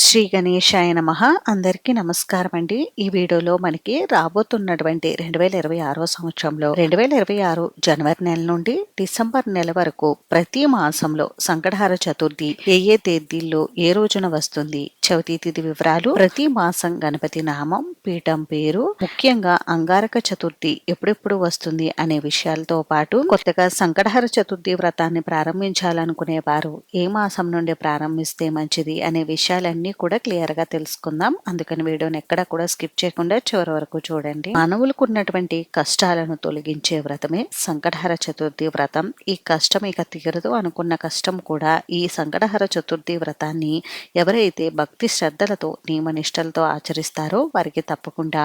శ్రీ గణేశాయ నమః. అందరికీ నమస్కారం అండి. ఈ వీడియోలో మనకి రాబోతున్నటువంటి 2026 సంవత్సరంలో 2026 జనవరి నెల నుండి డిసెంబర్ నెల వరకు ప్రతి మాసంలో సంకటహార చతుర్థి ఏ తేదీల్లో ఏ రోజున వస్తుంది, చవితి తిథి వివరాలు, ప్రతి మాసం గణపతి నామం, పీఠం పేరు, ముఖ్యంగా అంగారక చతుర్థి ఎప్పుడెప్పుడు వస్తుంది అనే విషయాలతో పాటు కొత్తగా సంకటహార చతుర్థి వ్రతాన్ని ప్రారంభించాలనుకునే వారు ఏ మాసం నుండి ప్రారంభిస్తే మంచిది అనే విషయాలన్నీ కూడా క్లియర్ గా తెలుసుకుందాం. అందుకని వీడియోని ఎక్కడా కూడా స్కిప్ చేయకుండా చివరి వరకు చూడండి. మానవులకు ఉన్నటువంటి కష్టాలను తొలగించే వ్రతమే సంకటహర చతుర్థి వ్రతం. ఈ కష్టం ఇక తీరదు అనుకున్న కష్టం కూడా ఈ సంకటహర చతుర్థి వ్రతాన్ని ఎవరైతే భక్తి శ్రద్ధలతో నియమనిష్టలతో ఆచరిస్తారో వారికి తప్పకుండా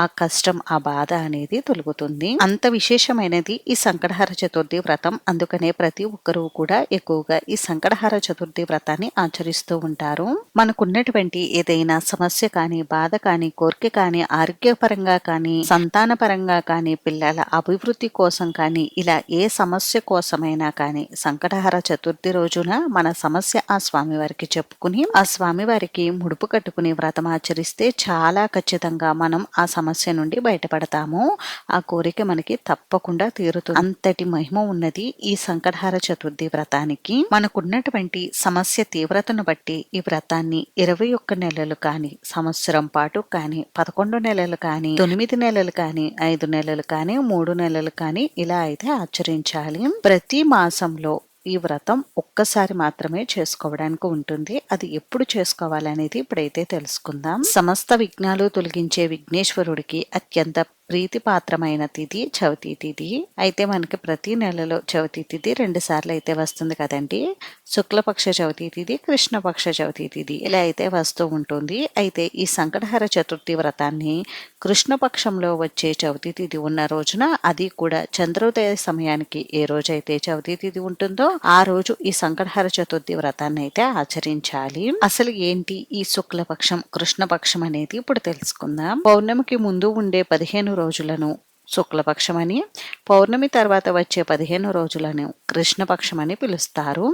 ఆ కష్టం, ఆ బాధ అనేది తొలగుతుంది. అంత విశేషమైనది ఈ సంకటహర చతుర్థి వ్రతం. అందుకనే ప్రతి ఒక్కరూ కూడా ఎక్కువగా ఈ సంకటహర చతుర్థి వ్రతాన్ని ఆచరిస్తూ ఉంటారు. మనకున్నటువంటి ఏదైనా సమస్య కానీ, బాధ కానీ, కోరిక కానీ, ఆరోగ్యపరంగా కానీ, సంతాన పరంగా కానీ, పిల్లల అభివృద్ధి కోసం కానీ, ఇలా ఏ సమస్య కోసమైనా కానీ సంకటహర చతుర్థి రోజున మన సమస్య ఆ స్వామివారికి చెప్పుకుని ఆ స్వామివారికి ముడుపు కట్టుకుని వ్రతం ఆచరిస్తే చాలా ఖచ్చితంగా మనం ఆ సమస్య నుండి బయటపడతాము. ఆ కోరిక మనకి తప్పకుండా తీరుతుంది. అంతటి మహిమ ఉన్నది ఈ సంకటహర చతుర్థి వ్రతానికి. మనకున్నటువంటి సమస్య తీవ్రతను బట్టి ఈ వ్రతాన్ని 21 నెలలు కానీ, సంవత్సరం పాటు కానీ, 11 నెలలు కానీ, 9 నెలలు కానీ, 5 నెలలు కానీ, 3 నెలలు కానీ ఇలా అయితే ఆచరించాలి. ప్రతి మాసంలో ఈ వ్రతం ఒక్కసారి మాత్రమే చేసుకోవడానికి ఉంటుంది. అది ఎప్పుడు చేసుకోవాలనేది ఇప్పుడైతే తెలుసుకుందాం. సమస్త విఘ్నాలు తొలగించే విఘ్నేశ్వరుడికి అత్యంత ప్రీతిపాత్రమైన తిథి చవితి తిథి. అయితే మనకి ప్రతి నెలలో చవితి తిథి 2 సార్లు అయితే వస్తుంది కదండి. శుక్లపక్ష చవితి తిథి, కృష్ణపక్ష చవితి తిథి ఇలా అయితే వస్తూ ఉంటుంది. అయితే ఈ సంకటహర చతుర్థి వ్రతాన్ని కృష్ణపక్షంలో వచ్చే చవితి తిథి ఉన్న రోజున, అది కూడా చంద్రోదయ సమయానికి ఏ రోజైతే చవితి తిథి ఉంటుందో ఆ రోజు ఈ సంకటహర చతుర్థి వ్రతాన్ని అయితే ఆచరించాలి. అసలు ఏంటి ఈ శుక్లపక్షం, కృష్ణపక్షం అనేది ఇప్పుడు తెలుసుకుందాం. పౌర్ణమికి ముందు ఉండే 15 రోజులను శుక్లపక్షం అని, పౌర్ణమి తర్వాత వచ్చే 15 రోజులను కృష్ణపక్షం అని పిలుస్తారు.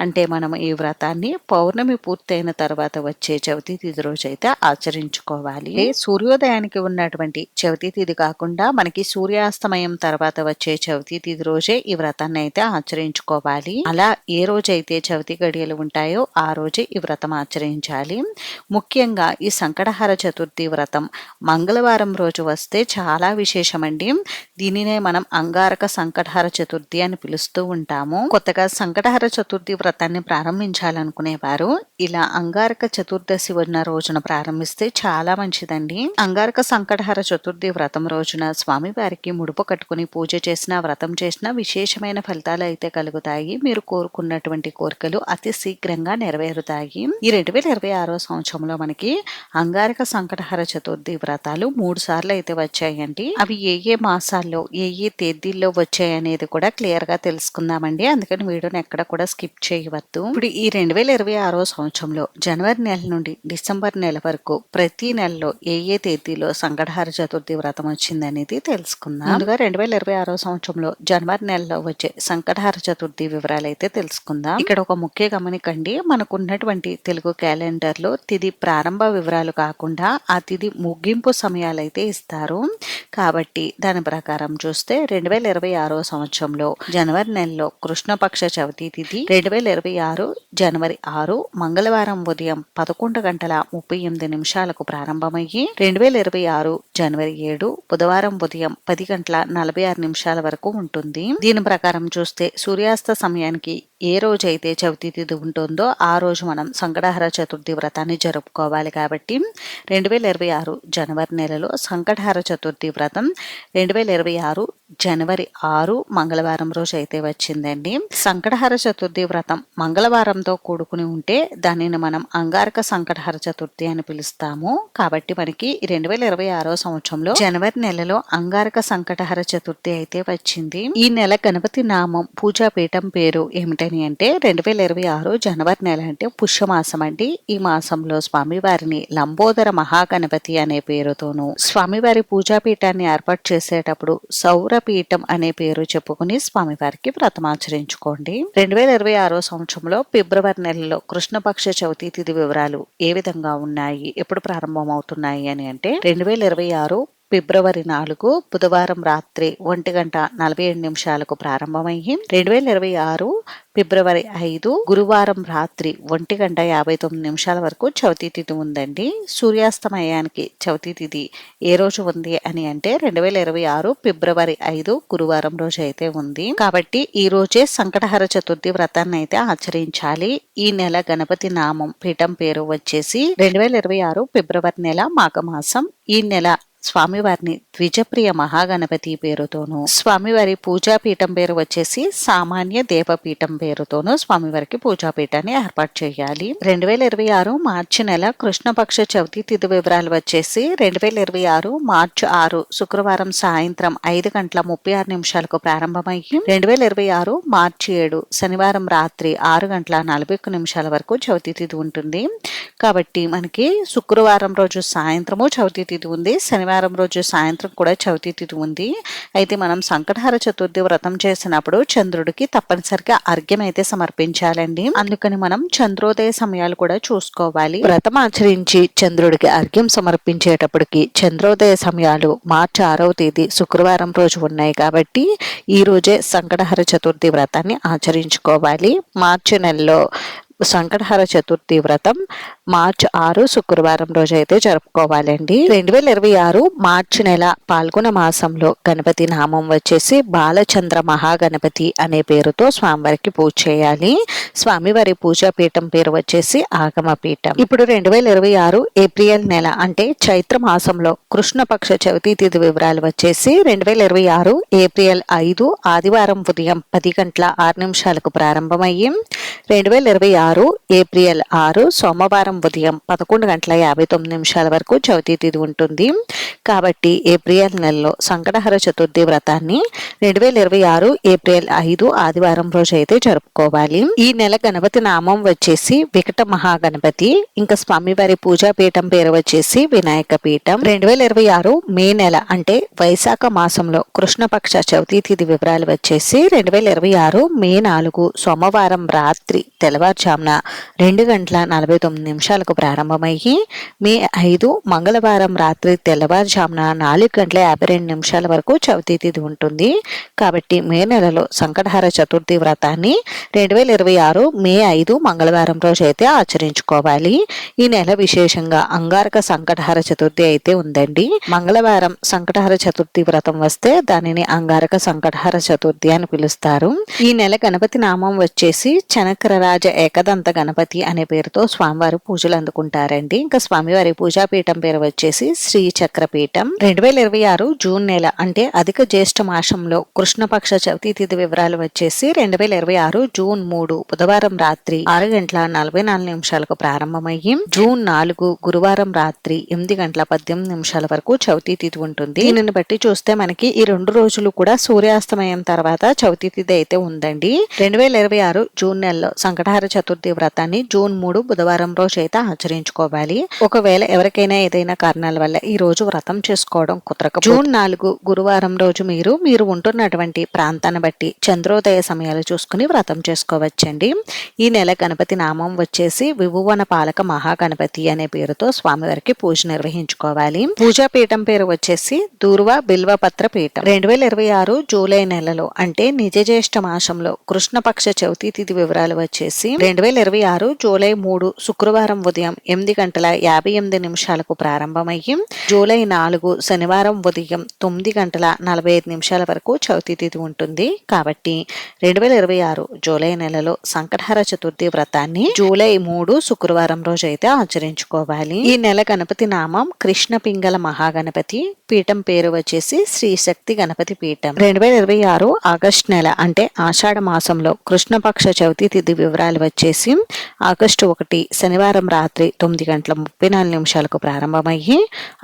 అంటే మనం ఈ వ్రతాన్ని పౌర్ణమి పూర్తయిన తర్వాత వచ్చే చవితి తిథి రోజు అయితే ఆచరించుకోవాలి. సూర్యోదయానికి ఉన్నటువంటి చవితి తిథి కాకుండా మనకి సూర్యాస్తమయం తర్వాత వచ్చే చవితి తిథి రోజే ఈ వ్రతాన్ని అయితే ఆచరించుకోవాలి. అలా ఏ రోజైతే చవితి గడియలు ఉంటాయో ఆ రోజే ఈ వ్రతం ఆచరించాలి. ముఖ్యంగా ఈ సంకటహర చతుర్థి వ్రతం మంగళవారం రోజు వస్తే చాలా విశేషమండి. దీనినే మనం అంగారక సంకటహర చతుర్థి అని పిలుస్తూ ఉంటాము. కొత్తగా సంకటహర చతుర్థి వ్రతాన్ని ప్రారంభించాలనుకునేవారు ఇలా అంగారక చతుర్దశి ఉన్న రోజున ప్రారంభిస్తే చాలా మంచిదండి. అంగారక సంకటహర చతుర్థి వ్రతం రోజున స్వామి వారికి ముడుపు కట్టుకుని పూజ చేసిన, వ్రతం చేసిన విశేషమైన ఫలితాలు అయితే కలుగుతాయి. మీరు కోరుకున్నటువంటి కోరికలు అతి శీఘ్రంగా నెరవేరుతాయి. ఈ 2026 సంవత్సరంలో మనకి అంగారక సంకటహర చతుర్థి వ్రతాలు 3 సార్లు అయితే వచ్చాయండి. అవి ఏ మాసాల్లో ఏ తేదీల్లో వచ్చాయి అనేది కూడా క్లియర్ గా తెలుసుకుందామండి. అందుకని వీడియోని ఎక్కడ కూడా స్కిప్ చేయవద్దు. ఇప్పుడు ఈ 2026 సంవత్సరంలో జనవరి నెల నుండి డిసెంబర్ నెల వరకు ప్రతి నెలలో ఏ తేదీలో సంకటహర చతుర్థి వ్రతం వచ్చింది అనేది తెలుసుకుందాం. ముందుగా 2026 సంవత్సరంలో జనవరి నెలలో వచ్చే సంకటహర చతుర్థి వివరాలు అయితే తెలుసుకుందాం. ఇక్కడ ఒక ముఖ్య గమనికండి, మనకున్నటువంటి తెలుగు క్యాలెండర్ లో తిథి ప్రారంభ వివరాలు కాకుండా ఆ తిథి ముగింపు సమయాలు అయితే ఇస్తారు. కాబట్టి దాని ప్రకారం చూస్తే 2026 సంవత్సరంలో జనవరి నెలలో కృష్ణపక్ష చవితి తిథి 2026 జనవరి 6 మంగళవారం ఉదయం 11:38 ప్రారంభమయ్యి 2026 జనవరి 7 బుధవారం ఉదయం 10:46 వరకు ఉంటుంది. దీని ప్రకారం చూస్తే సూర్యాస్త సమయానికి ఏ రోజైతే చవితి తిథి ఉంటుందో ఆ రోజు మనం సంకటహర చతుర్థి వ్రతాన్ని జరుపుకోవాలి. కాబట్టి 2026 జనవరి నెలలో సంకటహర చతుర్థి వ్రతం 2026 జనవరి 6 మంగళవారం రోజు అయితే వచ్చిందండి. సంకటహర చతుర్థి వ్రతం మంగళవారంతో కూడుకుని ఉంటే దానిని మనం అంగారక సంకటహర చతుర్థి అని పిలుస్తాము. కాబట్టి మనకి 2026 సంవత్సరంలో జనవరి నెలలో అంగారక సంకటహర చతుర్థి అయితే వచ్చింది. ఈ నెల గణపతి నామం, పూజా పీఠం పేరు ఏమిటని అంటే 2026 జనవరి నెల అంటే పుష్యమాసం అండి. ఈ మాసంలో స్వామివారిని లంబోదర మహాగణపతి అనే పేరుతోనూ, స్వామివారి పూజాపీఠాన్ని ఏర్పాటు చేసేటప్పుడు సౌరపీఠం అనే పేరు చెప్పుకుని స్వామివారికి వ్రతమాచరించుకోండి. 2026 సంవత్సరంలో ఫిబ్రవరి నెలలో కృష్ణపక్ష చవితి తిథి వివరాలు ఏ విధంగా ఉన్నాయి, ఎప్పుడు ప్రారంభమవుతున్నాయి అని అంటే 2026 ఫిబ్రవరి 4 బుధవారం రాత్రి 1:47 ప్రారంభమయ్యి 2026 ఫిబ్రవరి 5 గురువారం రాత్రి 1:59 వరకు చవితి తిథి ఉందండి. సూర్యాస్తమయానికి చవితి తిథి ఏ రోజు ఉంది అని అంటే 2026 ఫిబ్రవరి 5 గురువారం రోజు అయితే ఉంది. కాబట్టి ఈ రోజే సంకటహర చతుర్థి వ్రతాన్ని అయితే ఆచరించాలి. ఈ నెల గణపతి నామం పీఠం పేరు వచ్చేసి 2026 ఫిబ్రవరి నెల మాఘమాసం. ఈ నెల స్వామివారిని ద్విజప్రియ మహాగణపతి పేరుతోనూ, స్వామివారి పూజాపీఠం పేరు వచ్చేసి సామాన్య దేవపీఠం పేరుతోనూ స్వామివారికి పూజాపీఠాన్ని ఏర్పాటు చేయాలి. 2026 మార్చి నెల కృష్ణపక్ష చవితి తిథి వివరాలు వచ్చేసి 2026 మార్చి 6 శుక్రవారం సాయంత్రం 5:36 ప్రారంభమయ్యి 2026 మార్చి 7 శనివారం రాత్రి 6:41 వరకు చవితి తిథి ఉంటుంది. కాబట్టి మనకి శుక్రవారం రోజు సాయంత్రము చవితి తిథి ఉంది, శనివారం రోజు సాయంత్రం కూడా చవితి తిథి ఉంది. అయితే మనం సంకటహర చతుర్థి వ్రతం చేసినప్పుడు చంద్రుడికి తప్పనిసరిగా అర్ఘ్యం అయితే సమర్పించాలండి. అందుకని మనం చంద్రోదయ సమయాలు కూడా చూసుకోవాలి. వ్రతం ఆచరించి చంద్రుడికి అర్ఘ్యం సమర్పించేటప్పటికి చంద్రోదయ సమయాలు మార్చి 6వ తేదీ శుక్రవారం రోజు ఉన్నాయి. కాబట్టి ఈ రోజే సంకటహర చతుర్థి వ్రతాన్ని ఆచరించుకోవాలి. మార్చి నెలలో సంకటహర చతుర్థి వ్రతం మార్చి 6 శుక్రవారం రోజు అయితే జరుపుకోవాలండి. 2026 మార్చి నెల పాల్గొన మాసంలో గణపతి నామం వచ్చేసి బాలచంద్ర మహాగణపతి అనే పేరుతో స్వామివారికి పూజ చేయాలి. స్వామివారి పూజాపీఠం పేరు వచ్చేసి ఆగమపీఠం. ఇప్పుడు 2026 ఏప్రిల్ నెల అంటే చైత్ర మాసంలో కృష్ణపక్ష చవితి తిథి వివరాలు వచ్చేసి 2026 ఏప్రిల్ 5 ఆదివారం ఉదయం 10:06 ప్రారంభమయ్యి 2026 ఏప్రిల్ 6 సోమవారం ఉదయం 11:59 వరకు చవితి తిథి ఉంటుంది. కాబట్టి ఏప్రిల్ నెలలో సంకటహర చతుర్థి వ్రతాన్ని 2026 ఏప్రిల్ 5 ఆదివారం రోజు అయితే జరుపుకోవాలి. ఈ నెల గణపతి నామం వచ్చేసి వికట మహాగణపతి. ఇంకా స్వామివారి పూజాపీఠం పేరు వచ్చేసి వినాయక పీఠం. 2026 మే నెల అంటే వైశాఖ మాసంలో కృష్ణపక్ష చవితి తిథి వివరాలు వచ్చేసి 2026 మే 4 సోమవారం రాత్రి తెల్లవారుజామున 2:49 ప్రారంభమయ్యి మే 5 మంగళవారం రాత్రి తెల్లవారుజామున 4:52 వరకు చవితి తిథి ఉంటుంది. కాబట్టి మే నెలలో సంకటహర చతుర్థి వ్రతాన్ని 2026 మే 5 మంగళవారం రోజు అయితే ఆచరించుకోవాలి. ఈ నెల విశేషంగా అంగారక సంకటహర చతుర్థి అయితే ఉందండి. మంగళవారం సంకటహర చతుర్థి వ్రతం వస్తే దానిని అంగారక సంకటహర చతుర్థి అని పిలుస్తారు. ఈ నెల గణపతి నామం వచ్చేసి చనకరరాజ ఏకదంత గణపతి అనే పేరుతో స్వామివారు పూజలు అందుకుంటారండి. ఇంకా స్వామివారి పూజాపీఠం పేరు వచ్చేసి శ్రీ చక్రపీఠం. 2026 జూన్ నెల అంటే అధిక జ్యేష్ఠ మాసంలో కృష్ణపక్ష చవితి తిథి వివరాలు వచ్చేసి 2026 జూన్ 3 బుధవారం రాత్రి 6:44 ప్రారంభమయ్యి జూన్ 4 గురువారం రాత్రి 8:18 వరకు చవితి తిథి ఉంటుంది. దీనిని బట్టి చూస్తే మనకి ఈ 2 రోజులు కూడా సూర్యాస్తమయం తర్వాత చవితి తిథి అయితే ఉందండి. 2026 జూన్ నెలలో సంకటహర చతుర్థి వ్రతాన్ని జూన్ 3 బుధవారం రోజు అయితే ఆచరించుకోవాలి. ఒకవేళ ఎవరికైనా ఏదైనా కారణాల వల్ల ఈ రోజు వ్రతం చేసుకోవడం కుదరక జూన్ 4 గురువారం రోజు మీరు ఉంటున్నటువంటి ప్రాంతాన్ని బట్టి చంద్రోదయ సమయాలు చూసుకుని వ్రతం చేసుకోవచ్చండి. ఈ నెల గణపతి నామం వచ్చేసి విభువన పాలక మహాగణపతి అనే పేరుతో స్వామివారికి పూజ నిర్వహించుకోవాలి. పూజా పీఠం పేరు వచ్చేసి దూర్వ బిల్వపత్ర పీఠం. 2026 జూలై నెలలో అంటే నిజ జ్యేష్ఠ మాసంలో కృష్ణపక్ష చవితి తిథి వివరాలు వచ్చేసి 2026 జూలై 3 శుక్రవారం ఉదయం 8:58 ప్రారంభమయ్యి జూలై 4 శనివారం ఉదయం 9:45 వరకు చవితి తిథి ఉంటుంది. కాబట్టి 2026 జూలై నెలలో సంకటహర చతుర్థి వ్రతాన్ని జూలై 3 శుక్రవారం రోజు అయితే ఆచరించుకోవాలి. ఈ నెల గణపతి నామం కృష్ణ పింగళ మహాగణపతి. పీఠం పేరు వచ్చేసి శ్రీ శక్తి గణపతి పీఠం. 2026 ఆగస్టు నెల అంటే ఆషాఢ మాసంలో కృష్ణపక్ష చవితి తిథి వివరాలు వచ్చేసి ఆగస్టు 1 శనివారం సోమవారం రాత్రి 9:34 ప్రారంభమయ్యి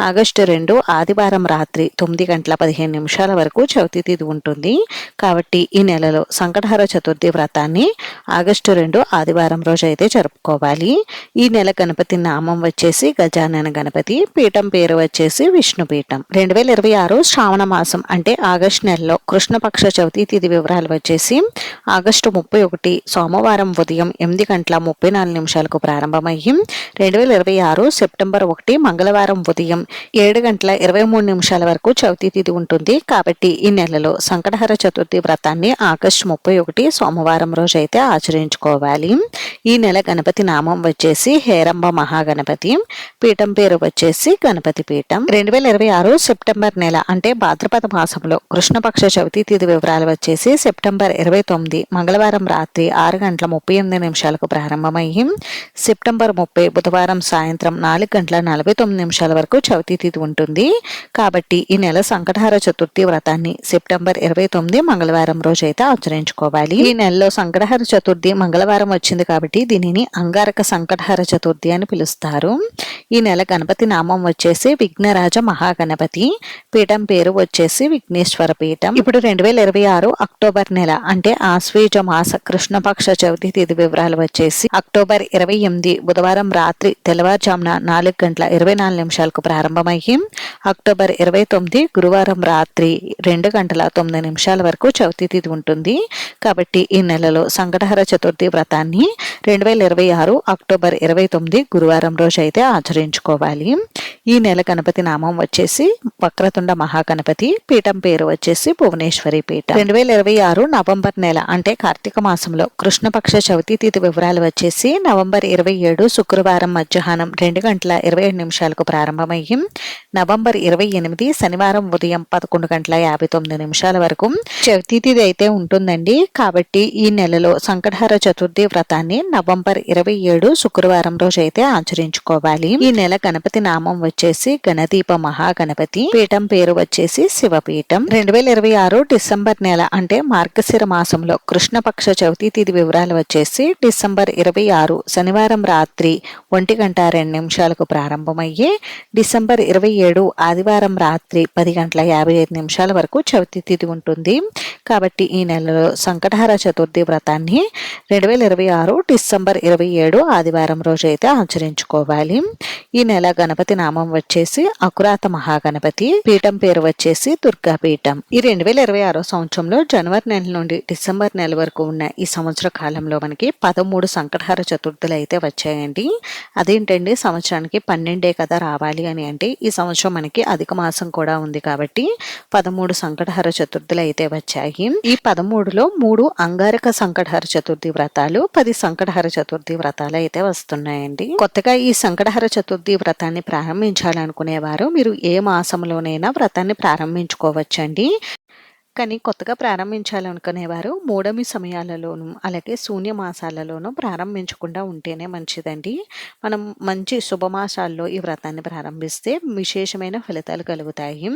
ఆగస్టు 2 ఆదివారం రాత్రి 9:15 వరకు చవితి తిథి ఉంటుంది. కాబట్టి ఈ నెలలో సంకటహర చతుర్థి వ్రతాన్ని ఆగస్టు 2 ఆదివారం రోజు అయితే జరుపుకోవాలి. ఈ నెల గణపతి నామం వచ్చేసి గజానన గణపతి, పీఠం పేరు వచ్చేసి విష్ణుపీఠం. 2026 శ్రావణ మాసం అంటే ఆగస్టు నెలలో కృష్ణపక్ష చవితి తిథి వివరాలు వచ్చేసి ఆగస్టు 31 సోమవారం ఉదయం 8:34 ప్రారంభమయ్యి 2026 సెప్టెంబర్ 1 మంగళవారం ఉదయం 7:23 వరకు చవితి తిథి ఉంటుంది. కాబట్టి ఈ నెలలో సంకటహర చతుర్థి వ్రతాన్ని ఆగస్టు 31 సోమవారం రోజు అయితే ఆచరించుకోవాలి. ఈ నెల గణపతి నామం వచ్చేసి హేరంబ మహాగణపతి, పీఠం పేరు వచ్చేసి గణపతి పీఠం. 2026 సెప్టెంబర్ నెల అంటే భాద్రపద మాసంలో కృష్ణపక్ష చవితి తిథి వివరాలు వచ్చేసి సెప్టెంబర్ 29 మంగళవారం రాత్రి 6:38 ప్రారంభమయ్యి సెప్టెంబర్ 30 బుధవారం సాయంత్రం 4:49 వరకు చవితి తిథి ఉంటుంది. కాబట్టి ఈ నెల సంకటహర చతుర్థి వ్రతాన్ని సెప్టెంబర్ 29 మంగళవారం రోజు అయితే ఆచరించుకోవాలి. ఈ నెలలో సంకటహర చతుర్థి మంగళవారం వచ్చింది కాబట్టి దీనిని అంగారక సంకటహర చతుర్థి అని పిలుస్తారు. ఈ నెల గణపతి నామం వచ్చేసి విఘ్నరాజ మహాగణపతి, పీఠం పేరు వచ్చేసి విఘ్నేశ్వర పీఠం. ఇప్పుడు 2026 అక్టోబర్ నెల అంటే ఆశ్వేజ మాస కృష్ణపక్ష చవితి తిథి వివరాలు వచ్చేసి అక్టోబర్ 28 బుధవారం రాత్రి తెల్లవారుజామున 4:24 ప్రారంభమయ్యి అక్టోబర్ 29 గురువారం రాత్రి 2:09 వరకు చవితి తిథి ఉంటుంది. కాబట్టి ఈ నెలలో సంకటహర చతుర్థి వ్రతాన్ని 2026 అక్టోబర్ 29 గురువారం రోజు అయితే ఆచరించుకోవాలి. ఈ నెల గణపతి నామం వచ్చేసి వక్రతుండ మహాగణపతి, పీఠం పేరు వచ్చేసి భువనేశ్వరి పీఠం. 2026 నవంబర్ నెల అంటే కార్తీక మాసంలో కృష్ణపక్ష చవితి తిథి వివరాలు వచ్చేసి నవంబర్ 27 శుక్రవారం మధ్యాహ్నం 2:27 ప్రారంభమయ్యి నవంబర్ 28 శనివారం ఉదయం 11:59 వరకు చవితి తిథి అయితే ఉంటుందండి. కాబట్టి ఈ నెలలో సంకటహర చతుర్థి వ్రతాన్ని నవంబర్ 27 శుక్రవారం రోజు అయితే ఆచరించుకోవాలి. ఈ నెల గణపతి నామం వచ్చేసి గణదీప మహాగణపతి, పీఠం పేరు వచ్చేసి శివపీఠం. 2026 డిసెంబర్ నెల అంటే మార్గశిర మాసంలో కృష్ణపక్ష చవితి తిథి వివరాలు వచ్చేసి డిసెంబర్ 26 శనివారం రాత్రి 1:02 ప్రారంభమయ్యి డిసెంబర్ 27 ఆదివారం రాత్రి 10:55 వరకు చవితి తిథి ఉంటుంది. కాబట్టి ఈ నెలలో సంకటహర చతుర్థి వ్రతాన్ని 2026 డిసెంబర్ 27 ఆదివారం రోజు అయితే ఆచరించుకోవాలి. ఈ నెల గణపతి నామం వచ్చేసి అకురాత మహాగణపతి, పీఠం పేరు వచ్చేసి దుర్గా పీఠం. ఈ 2026 సంవత్సరంలో జనవరి నెల నుండి డిసెంబర్ నెల వరకు ఉన్న ఈ సంవత్సర కాలంలో మనకి 13 సంకటహర చతుర్థులు అయితే వచ్చాయండి. అదేంటండి సంవత్సరానికి 12 కదా రావాలి అని అంటే ఈ సంవత్సరం మనకి అధిక మాసం కూడా ఉంది కాబట్టి 13 సంకటహర చతుర్థులు అయితే వచ్చాయి. ఈ 13లో 3 అంగారక సంకటహర చతుర్థి వ్రతాలు, 10 సంకటహర చతుర్థి వ్రతాలు అయితే వస్తున్నాయండి. కొత్తగా ఈ సంకటహర చతుర్థి వ్రతాన్ని ప్రారంభించాలనుకునేవారు మీరు ఏ మాసంలోనైనా వ్రతాన్ని ప్రారంభించుకోవచ్చండి. కానీ కొత్తగా ప్రారంభించాలనుకునేవారు మూడమి సమయాలలోనూ అలాగే శూన్య మాసాలలోనూ ప్రారంభించకుండా ఉంటేనే మంచిదండి. మనం మంచి శుభమాసాల్లో ఈ వ్రతాన్ని ప్రారంభిస్తే విశేషమైన ఫలితాలు కలుగుతాయి.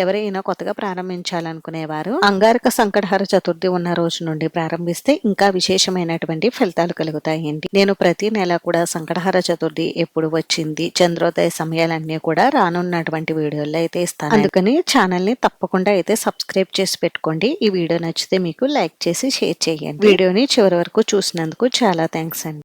ఎవరైనా కొత్తగా ప్రారంభించాలనుకునేవారు అంగారక సంకటహర చతుర్థి ఉన్న రోజు నుండి ప్రారంభిస్తే ఇంకా విశేషమైనటువంటి ఫలితాలు కలుగుతాయండి. నేను ప్రతి నెల కూడా సంకటహర చతుర్థి ఎప్పుడు వచ్చింది, చంద్రోదయ సమయాలన్నీ కూడా రానున్నటువంటి వీడియోల్లో అయితే ఇస్తాను. అందుకని ఛానల్ని తప్పకుండా అయితే సబ్స్క్రైబ్ చేసి పెట్టుకోండి. ఈ వీడియో నచ్చితే మీకు లైక్ చేసి షేర్ చేయండి. వీడియోని చివరి వరకు చూసినందుకు చాలా థ్యాంక్స్ అండి.